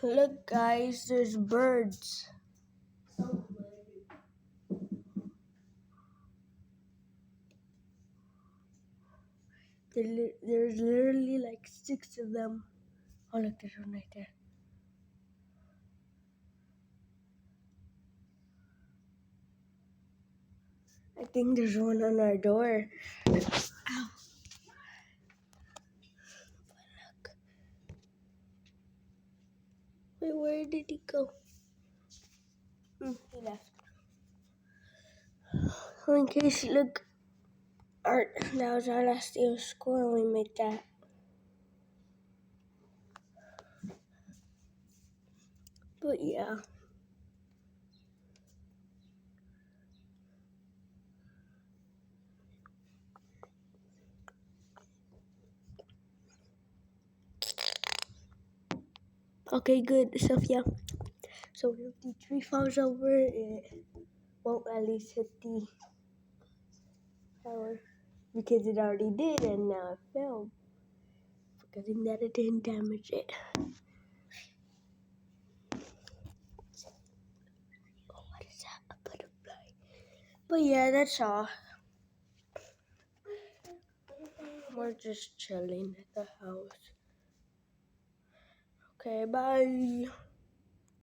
Look, guys, there's birds. There's literally like 6 of them. Oh, look, there's one right there. I think there's one on our door. Ow. Look. Wait, where did he go? He left. Oh, in case, look. That was our last day of school and we made that. But yeah. Okay, good. Sophia. So if the tree falls over, it won't at least hit the tower. Because it already did and now it fell. Forgetting that it didn't damage it. Oh, what is that? A butterfly. But yeah, that's all. We're just chilling at the house. Okay, bye.